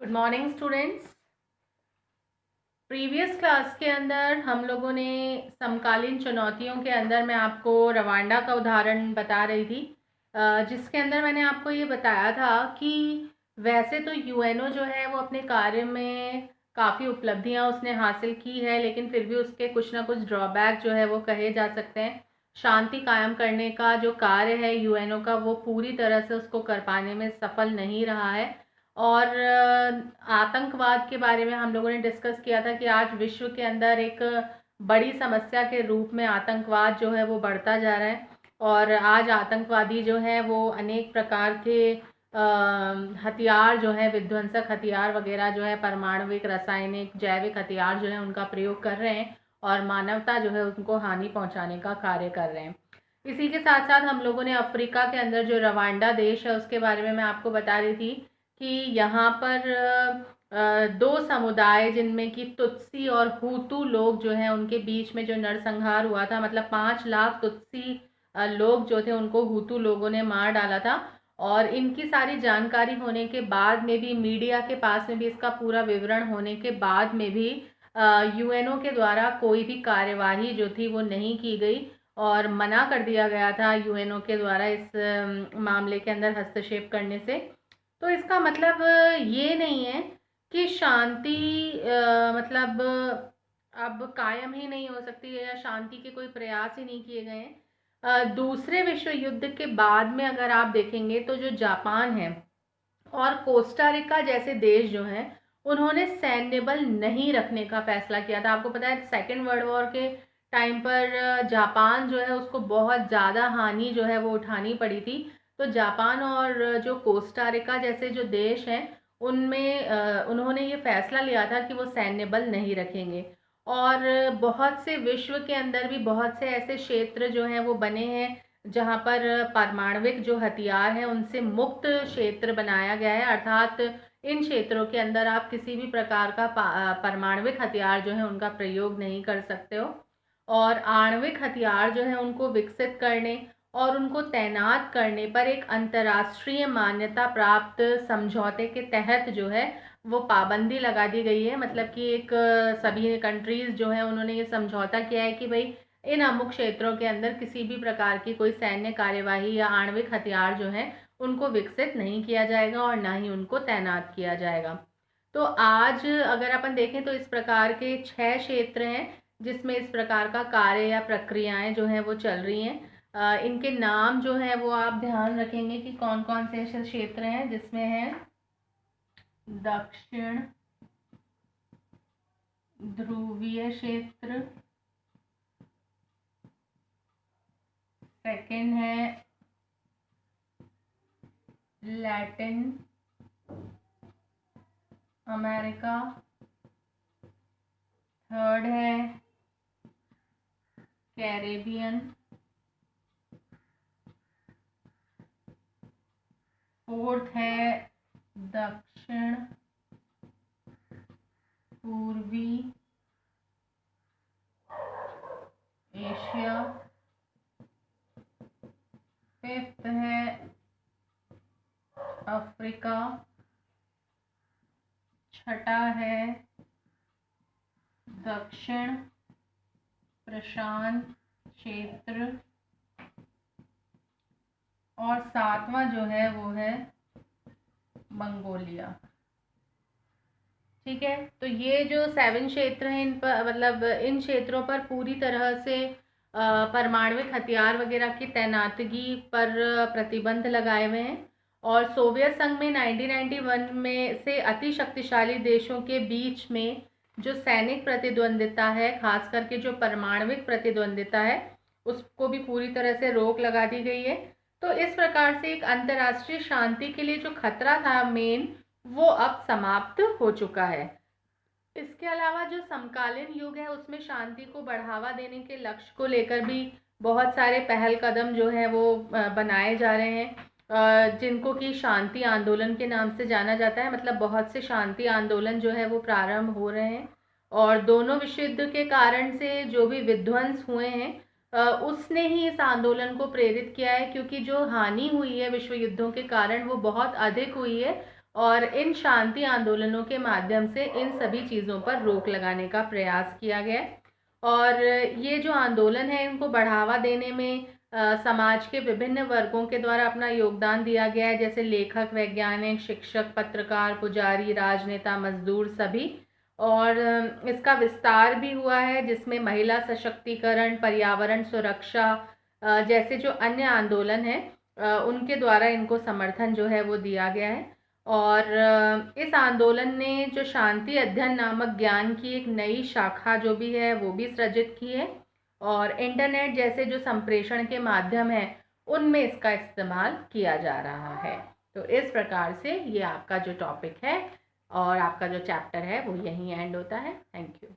Good morning students. Previous class के अंदर हम लोगों ने समकालीन चुनौतियों के अंदर मैं आपको रवांडा का उदाहरण बता रही थी, जिसके अंदर मैंने आपको ये बताया था कि वैसे तो यूएनओ जो है वो अपने कार्य में काफ़ी उपलब्धियां उसने हासिल की है, लेकिन फिर भी उसके कुछ ना कुछ ड्रॉबैक जो है वो कहे जा सकते हैं। शांति कायम करने का जो कार्य है यूएनओ का, वो पूरी तरह से उसको कर पाने में सफल नहीं रहा है। और आतंकवाद के बारे में हम लोगों ने डिस्कस किया था कि आज विश्व के अंदर एक बड़ी समस्या के रूप में आतंकवाद जो है वो बढ़ता जा रहा है। और आज आतंकवादी जो है वो अनेक प्रकार के हथियार जो है, विध्वंसक हथियार वगैरह जो है, परमाणविक, रासायनिक, जैविक हथियार जो है उनका प्रयोग कर रहे हैं और मानवता जो है उनको हानि पहुंचाने का कार्य कर रहे हैं। इसी के साथ साथ हम लोगों ने अफ्रीका के अंदर जो रवांडा देश है उसके बारे में मैं आपको बता रही थी कि यहाँ पर दो समुदाय, जिनमें कि तुत्सी और हुतू लोग जो हैं, उनके बीच में जो नरसंहार हुआ था, मतलब 5 लाख तुत्सी लोग जो थे उनको हुतू लोगों ने मार डाला था। और इनकी सारी जानकारी होने के बाद में भी, मीडिया के पास में भी इसका पूरा विवरण होने के बाद में भी यूएनओ के द्वारा कोई भी कार्यवाही जो थी वो नहीं की गई और मना कर दिया गया था यूएनओ के द्वारा इस मामले के अंदर हस्तक्षेप करने से। तो इसका मतलब ये नहीं है कि शांति मतलब अब कायम ही नहीं हो सकती है या शांति के कोई प्रयास ही नहीं किए गए हैं। दूसरे विश्व युद्ध के बाद में अगर आप देखेंगे तो जो जापान है और कोस्टारिका जैसे देश जो हैं, उन्होंने सैन्य बल नहीं रखने का फैसला किया था। आपको पता है सेकेंड वर्ल्ड वॉर के टाइम पर जापान जो है उसको बहुत ज़्यादा हानि जो है वो उठानी पड़ी थी। तो जापान और जो कोस्टारिका जैसे जो देश हैं, उनमें उन्होंने ये फैसला लिया था कि वो सैन्य बल नहीं रखेंगे। और बहुत से विश्व के अंदर भी बहुत से ऐसे क्षेत्र जो हैं वो बने हैं जहाँ पर पारमाणविक जो हथियार हैं उनसे मुक्त क्षेत्र बनाया गया है। अर्थात इन क्षेत्रों के अंदर आप किसी भी प्रकार का परमाणविक हथियार जो है उनका प्रयोग नहीं कर सकते हो। और आणविक हथियार जो है उनको विकसित करने और उनको तैनात करने पर एक अंतर्राष्ट्रीय मान्यता प्राप्त समझौते के तहत जो है वो पाबंदी लगा दी गई है। मतलब कि एक सभी कंट्रीज जो है उन्होंने ये समझौता किया है कि भाई इन अमुक क्षेत्रों के अंदर किसी भी प्रकार की कोई सैन्य कार्यवाही या आणविक हथियार जो है उनको विकसित नहीं किया जाएगा और ना ही उनको तैनात किया जाएगा। तो आज अगर अपन देखें तो इस प्रकार के 6 क्षेत्र हैं जिसमें इस प्रकार का कार्य या प्रक्रियाएं जो हैं वो चल रही हैं। इनके नाम जो हैं वो आप ध्यान रखेंगे कि कौन कौन से ऐसे क्षेत्र हैं, जिसमें है दक्षिण ध्रुवीय क्षेत्र, सेकंड है लैटिन अमेरिका, थर्ड है कैरेबियन, फोर्थ है दक्षिण पूर्वी एशिया, फिफ्थ है अफ्रीका, छठा है दक्षिण प्रशांत क्षेत्र और सातवां जो है वो है मंगोलिया। ठीक है, तो ये जो 7 क्षेत्र हैं इन पर, मतलब इन क्षेत्रों पर पूरी तरह से परमाणविक हथियार वगैरह की तैनातगी पर प्रतिबंध लगाए हुए हैं। और सोवियत संघ में 1991 में से अति शक्तिशाली देशों के बीच में जो सैनिक प्रतिद्वंदिता है, खास करके जो परमाणविक प्रतिद्वंदिता है, उसको भी पूरी तरह से रोक लगा दी गई है। तो इस प्रकार से एक अंतर्राष्ट्रीय शांति के लिए जो खतरा था मेन, वो अब समाप्त हो चुका है। इसके अलावा जो समकालीन युग है उसमें शांति को बढ़ावा देने के लक्ष्य को लेकर भी बहुत सारे पहल कदम जो है वो बनाए जा रहे हैं, जिनको कि शांति आंदोलन के नाम से जाना जाता है। मतलब बहुत से शांति आंदोलन जो है वो प्रारंभ हो रहे हैं और दोनों विश्व युद्ध के कारण से जो भी विध्वंस हुए हैं उसने ही इस आंदोलन को प्रेरित किया है, क्योंकि जो हानि हुई है विश्व युद्धों के कारण वो बहुत अधिक हुई है और इन शांति आंदोलनों के माध्यम से इन सभी चीज़ों पर रोक लगाने का प्रयास किया गया। और ये जो आंदोलन है इनको बढ़ावा देने में समाज के विभिन्न वर्गों के द्वारा अपना योगदान दिया गया है, जैसे लेखक, वैज्ञानिक, शिक्षक, पत्रकार, पुजारी, राजनेता, मजदूर सभी। और इसका विस्तार भी हुआ है, जिसमें महिला सशक्तिकरण, पर्यावरण सुरक्षा जैसे जो अन्य आंदोलन हैं उनके द्वारा इनको समर्थन जो है वो दिया गया है। और इस आंदोलन ने जो शांति अध्ययन नामक ज्ञान की एक नई शाखा जो भी है वो भी सृजित की है, और इंटरनेट जैसे जो संप्रेषण के माध्यम है उनमें इसका इस्तेमाल किया जा रहा है। तो इस प्रकार से ये आपका जो टॉपिक है और आपका जो चैप्टर है वो यहीं एंड होता है। Thank you.